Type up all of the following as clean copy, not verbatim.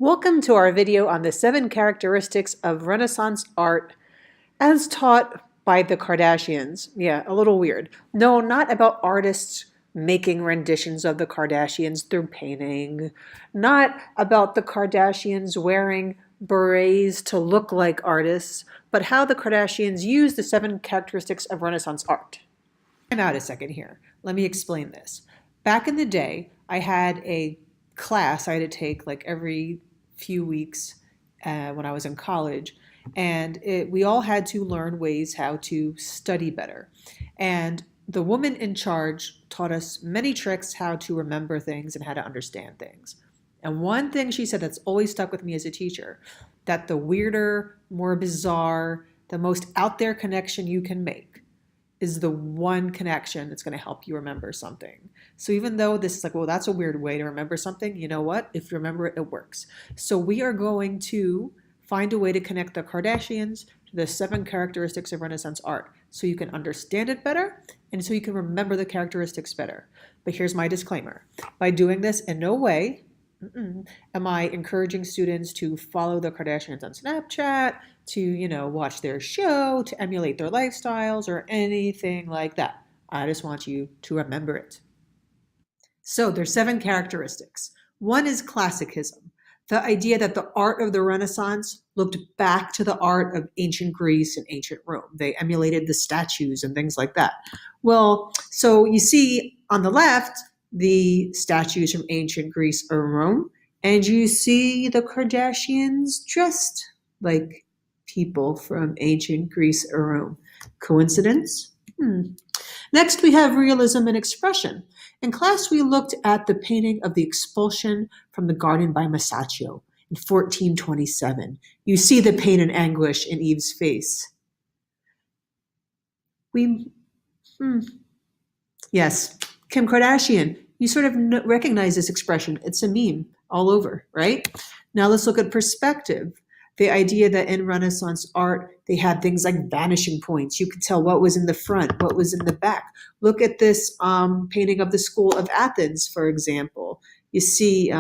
Welcome to our video on the 7 characteristics of Renaissance art as taught by the Kardashians. Yeah, a little weird. No, not about artists making renditions of the Kardashians through painting. Not about the Kardashians wearing berets to look like artists, but how the Kardashians use the 7 characteristics of Renaissance art. Time out a second here. Let me explain this. Back in the day, I had a class I had to take like every few weeks when I was in college, and we all had to learn ways how to study better. And the woman in charge taught us many tricks how to remember things and how to understand things. And one thing she said that's always stuck with me as a teacher, that the weirder, more bizarre, the most out there connection you can make is the one connection that's going to help you remember something. So even though this is like, well, that's a weird way to remember something, you know what? If you remember it, it works. So we are going to find a way to connect the Kardashians to the 7 characteristics of Renaissance art so you can understand it better and so you can remember the characteristics better. But here's my disclaimer. By doing this, in no way am I encouraging students to follow the Kardashians on Snapchat, to, watch their show, to emulate their lifestyles or anything like that. I just want you to remember it. So there's 7 characteristics. One is classicism, the idea that the art of the Renaissance looked back to the art of ancient Greece and ancient Rome. They emulated the statues and things like that. Well, so you see on the left, the statues from ancient Greece or Rome, and you see the Kardashians dressed like people from ancient Greece or Rome. Coincidence? Next, we have realism and expression. In class, we looked at the painting of the expulsion from the garden by Masaccio in 1427. You see the pain and anguish in Eve's face. Yes, Kim Kardashian, you sort of recognize this expression. It's a meme all over, right? Now let's look at perspective. The idea that in Renaissance art, they had things like vanishing points. You could tell what was in the front, what was in the back. Look at this painting of the School of Athens, for example. You see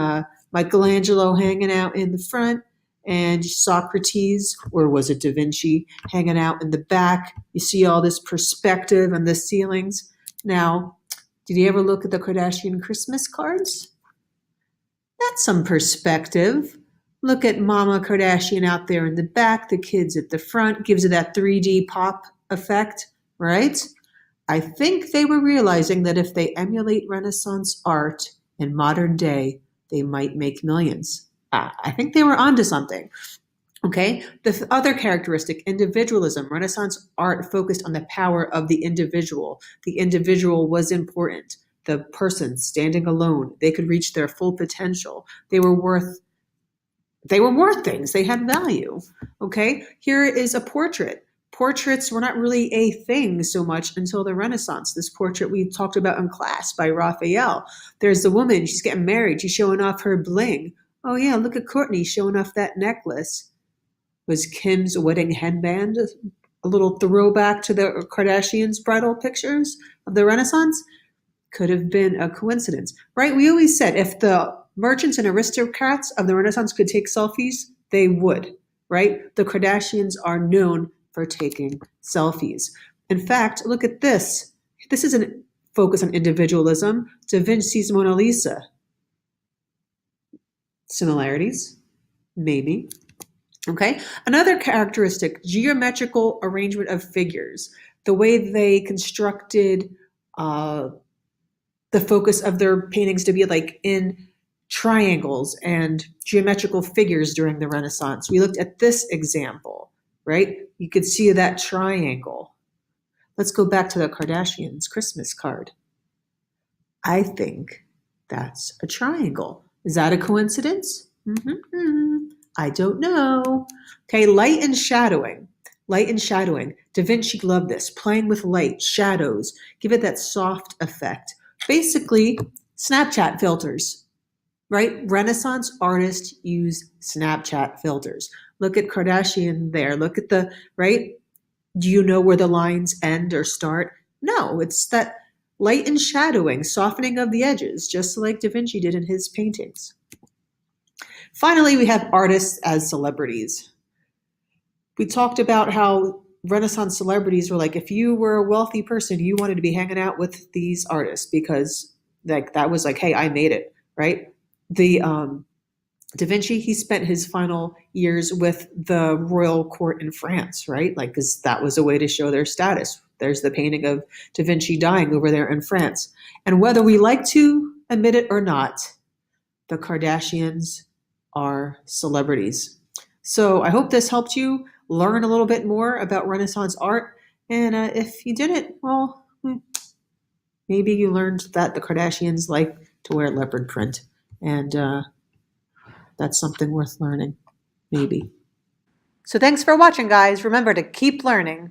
Michelangelo hanging out in the front and Socrates, or was it Da Vinci, hanging out in the back. You see all this perspective and the ceilings. Now, did you ever look at the Kardashian Christmas cards? That's some perspective. Look at Mama Kardashian out there in the back, the kids at the front, gives it that 3D pop effect, right? I think they were realizing that if they emulate Renaissance art in modern day, they might make millions. I think they were onto something. Okay, the other characteristic, individualism. Renaissance art focused on the power of the individual. The individual was important. The person standing alone, they could reach their full potential. They were worth things. They had value. Okay, here is a portrait. Portraits were not really a thing so much until the Renaissance. This portrait we talked about in class by Raphael. There's the woman, she's getting married, she's showing off her bling. Oh yeah, look at Courtney showing off that necklace. Was Kim's wedding headband a little throwback to the Kardashians' bridal pictures of the Renaissance? Could have been a coincidence, right? We always said if the merchants and aristocrats of the Renaissance could take selfies, they would, right? The Kardashians are known for taking selfies. In fact, look at this. This is a focus on individualism. Da Vinci's Mona Lisa. Similarities? Maybe. Okay, another characteristic, geometrical arrangement of figures. The way they constructed the focus of their paintings to be like in triangles and geometrical figures during the Renaissance. We looked at this example, right? You could see that triangle. Let's go back to the Kardashians' Christmas card. I think that's a triangle. Is that a coincidence? I don't know. Okay, light and shadowing. Light and shadowing. Da Vinci loved this. Playing with light, shadows. Give it that soft effect. Basically, Snapchat filters, right? Renaissance artists use Snapchat filters. Look at Kardashian there. Look at the, right? Do you know where the lines end or start? No, it's that light and shadowing, softening of the edges, just like Da Vinci did in his paintings. Finally, we have artists as celebrities. We talked about how Renaissance celebrities were like, if you were a wealthy person, you wanted to be hanging out with these artists because like that was like, hey, I made it, right? The Da Vinci, he spent his final years with the royal court in France, right? Like, because that was a way to show their status. There's the painting of Da Vinci dying over there in France. And whether we like to admit it or not, the Kardashians are celebrities. So I hope this helped you learn a little bit more about Renaissance art. And if you didn't, well, maybe you learned that the Kardashians like to wear leopard print. And that's something worth learning, maybe. So thanks for watching, guys. Remember to keep learning.